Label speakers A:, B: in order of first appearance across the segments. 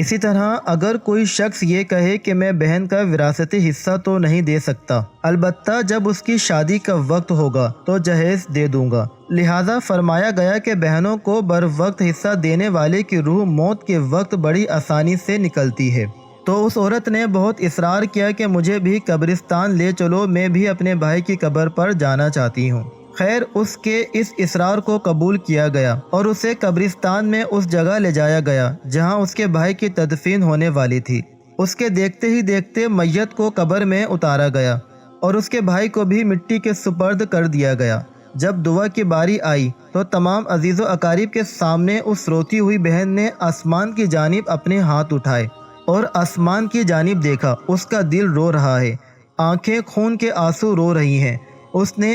A: اسی طرح اگر کوئی شخص یہ کہے کہ میں بہن کا وراثتی حصہ تو نہیں دے سکتا، البتہ جب اس کی شادی کا وقت ہوگا تو جہیز دے دوں گا، لہٰذا فرمایا گیا کہ بہنوں کو بر وقت حصہ دینے والے کی روح موت کے وقت بڑی آسانی سے نکلتی ہے۔ تو اس عورت نے بہت اصرار کیا کہ مجھے بھی قبرستان لے چلو، میں بھی اپنے بھائی کی قبر پر جانا چاہتی ہوں۔ خیر، اس کے اس اصرار کو قبول کیا گیا اور اسے قبرستان میں اس جگہ لے جایا گیا جہاں اس کے بھائی کی تدفین ہونے والی تھی۔ اس کے دیکھتے ہی دیکھتے میت کو قبر میں اتارا گیا اور اس کے بھائی کو بھی مٹی کے سپرد کر دیا گیا۔ جب دعا کی باری آئی تو تمام عزیز و اقارب کے سامنے اس روتی ہوئی بہن نے آسمان کی جانب اپنے ہاتھ اٹھائے اور آسمان کی جانب دیکھا۔ اس کا دل رو رہا ہے، آنکھیں خون کے آنسو رو رہی ہیں۔ اس نے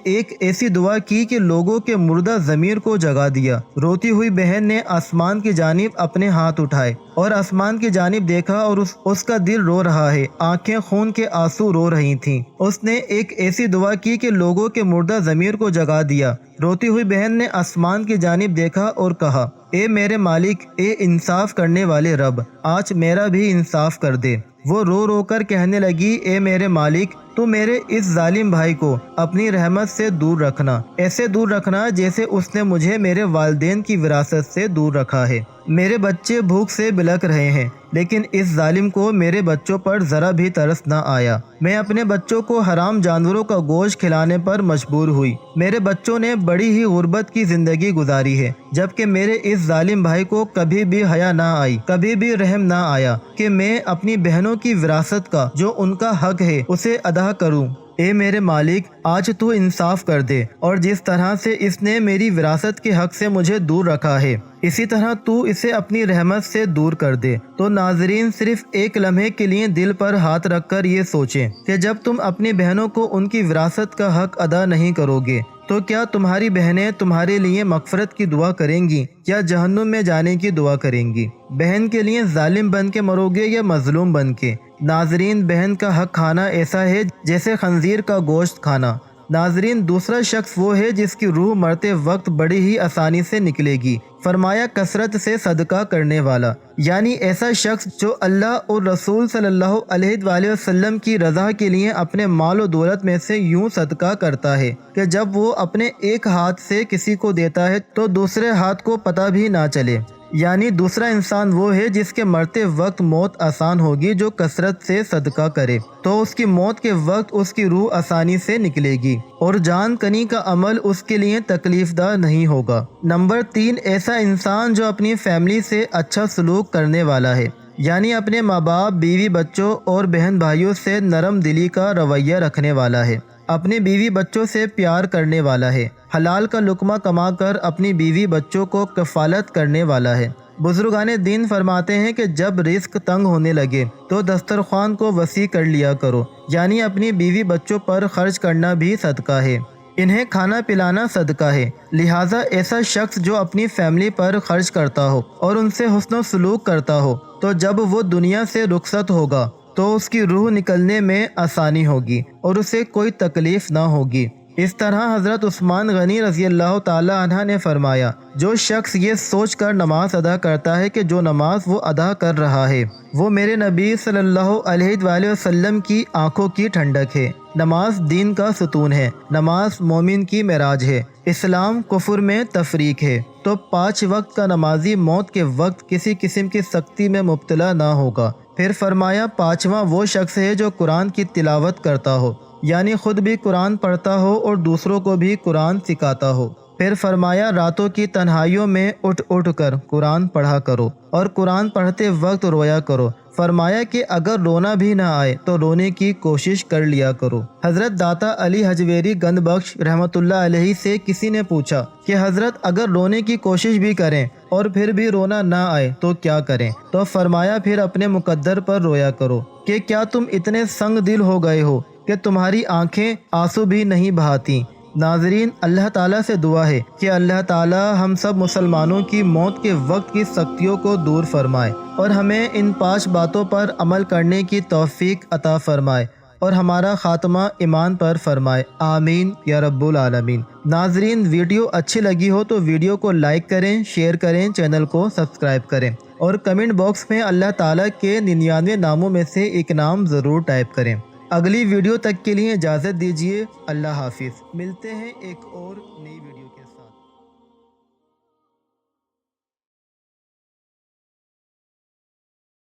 A: ایک ایسی دعا کی کہ لوگوں کے مردہ ضمیر کو جگا دیا۔ روتی ہوئی بہن نے آسمان کی جانب اپنے ہاتھ اٹھائے اور آسمان کی جانب دیکھا اور اس کا دل رو رہا ہے، آنکھیں خون کے آنسو رو رہی تھیں۔ اس نے ایک ایسی دعا کی کہ لوگوں کے مردہ ضمیر کو جگا دیا۔ روتی ہوئی بہن نے آسمان کی جانب دیکھا اور کہا، اے میرے مالک، اے انصاف کرنے والے رب، آج میرا بھی انصاف کر دے۔ وہ رو رو کر کہنے لگی، اے میرے مالک، تو میرے اس ظالم بھائی کو اپنی رحمت سے دور رکھنا، ایسے دور رکھنا جیسے اس نے مجھے میرے والدین کی وراثت سے دور رکھا ہے۔ میرے بچے بھوک سے بلک رہے ہیں، لیکن اس ظالم کو میرے بچوں پر ذرا بھی ترس نہ آیا۔ میں اپنے بچوں کو حرام جانوروں کا گوشت کھلانے پر مجبور ہوئی۔ میرے بچوں نے بڑی ہی غربت کی زندگی گزاری ہے، جبکہ میرے اس ظالم بھائی کو کبھی بھی حیا نہ آئی، کبھی بھی رحم نہ آیا کہ میں اپنی بہنوں کی وراثت کا جو ان کا حق ہے اسے ادا کروں۔ اے میرے مالک، آج تو انصاف کر دے، اور جس طرح سے اس نے میری وراثت کے حق سے مجھے دور رکھا ہے، اسی طرح تو اسے اپنی رحمت سے دور کر دے۔ تو ناظرین صرف ایک لمحے کے لیے دل پر ہاتھ رکھ کر یہ سوچیں کہ جب تم اپنی بہنوں کو ان کی وراثت کا حق ادا نہیں کرو گے تو کیا تمہاری بہنیں تمہارے لیے مغفرت کی دعا کریں گی یا جہنم میں جانے کی دعا کریں گی؟ بہن کے لیے ظالم بن کے مرو گے یا مظلوم بن کے؟ ناظرین، بہن کا حق کھانا ایسا ہے جیسے خنزیر کا گوشت کھانا۔ ناظرین، دوسرا شخص وہ ہے جس کی روح مرتے وقت بڑی ہی آسانی سے نکلے گی۔ فرمایا کثرت سے صدقہ کرنے والا، یعنی ایسا شخص جو اللہ اور رسول صلی اللہ علیہ وآلہ وسلم کی رضا کے لیے اپنے مال و دولت میں سے یوں صدقہ کرتا ہے کہ جب وہ اپنے ایک ہاتھ سے کسی کو دیتا ہے تو دوسرے ہاتھ کو پتہ بھی نہ چلے۔ یعنی دوسرا انسان وہ ہے جس کے مرتے وقت موت آسان ہوگی جو کثرت سے صدقہ کرے، تو اس کی موت کے وقت اس کی روح آسانی سے نکلے گی اور جان کنی کا عمل اس کے لیے تکلیف دہ نہیں ہوگا۔ نمبر 3، ایسا انسان جو اپنی فیملی سے اچھا سلوک کرنے والا ہے، یعنی اپنے ماں باپ، بیوی، بچوں اور بہن بھائیوں سے نرم دلی کا رویہ رکھنے والا ہے، اپنی بیوی بچوں سے پیار کرنے والا ہے، حلال کا لقمہ کما کر اپنی بیوی بچوں کو کفالت کرنے والا ہے۔ بزرگان دین فرماتے ہیں کہ جب رزق تنگ ہونے لگے تو دسترخوان کو وسیع کر لیا کرو، یعنی اپنی بیوی بچوں پر خرچ کرنا بھی صدقہ ہے، انہیں کھانا پلانا صدقہ ہے۔ لہٰذا ایسا شخص جو اپنی فیملی پر خرچ کرتا ہو اور ان سے حسن و سلوک کرتا ہو تو جب وہ دنیا سے رخصت ہوگا تو اس کی روح نکلنے میں آسانی ہوگی اور اسے کوئی تکلیف نہ ہوگی۔ اس طرح حضرت عثمان غنی رضی اللہ تعالی عنہ نے فرمایا، جو شخص یہ سوچ کر نماز ادا کرتا ہے کہ جو نماز وہ ادا کر رہا ہے وہ میرے نبی صلی اللہ علیہ وآلہ وسلم کی آنکھوں کی ٹھنڈک ہے۔ نماز دین کا ستون ہے، نماز مومن کی معراج ہے، اسلام کفر میں تفریق ہے، تو 5 وقت کا نمازی موت کے وقت کسی قسم کی سختی میں مبتلا نہ ہوگا۔ پھر فرمایا 5واں وہ شخص ہے جو قرآن کی تلاوت کرتا ہو، یعنی خود بھی قرآن پڑھتا ہو اور دوسروں کو بھی قرآن سکھاتا ہو۔ پھر فرمایا راتوں کی تنہائیوں میں اٹھ کر قرآن پڑھا کرو اور قرآن پڑھتے وقت رویا کرو۔ فرمایا کہ اگر رونا بھی نہ آئے تو رونے کی کوشش کر لیا کرو۔ حضرت داتا علی حجویری گند بخش رحمۃ اللہ علیہ سے کسی نے پوچھا کہ حضرت اگر رونے کی کوشش بھی کریں اور پھر بھی رونا نہ آئے تو کیا کریں؟ تو فرمایا پھر اپنے مقدر پر رویا کرو کہ کیا تم اتنے سنگ دل ہو گئے ہو کہ تمہاری آنکھیں آنسو بھی نہیں بہاتی؟ ناظرین، اللہ تعالیٰ سے دعا ہے کہ اللہ تعالیٰ ہم سب مسلمانوں کی موت کے وقت کی سختیوں کو دور فرمائے اور ہمیں ان 5 باتوں پر عمل کرنے کی توفیق عطا فرمائے۔ اور ہمارا خاتمہ ایمان پر فرمائے، آمین یا رب العالمین۔ ناظرین، ویڈیو اچھی لگی ہو تو ویڈیو کو لائک کریں، شیئر کریں، چینل کو سبسکرائب کریں اور کمنٹ باکس میں اللہ تعالیٰ کے 99 ناموں میں سے ایک نام ضرور ٹائپ کریں۔ اگلی ویڈیو تک کے لیے اجازت دیجیے، اللہ حافظ۔ ملتے ہیں ایک اور نئی ویڈیو کے ساتھ۔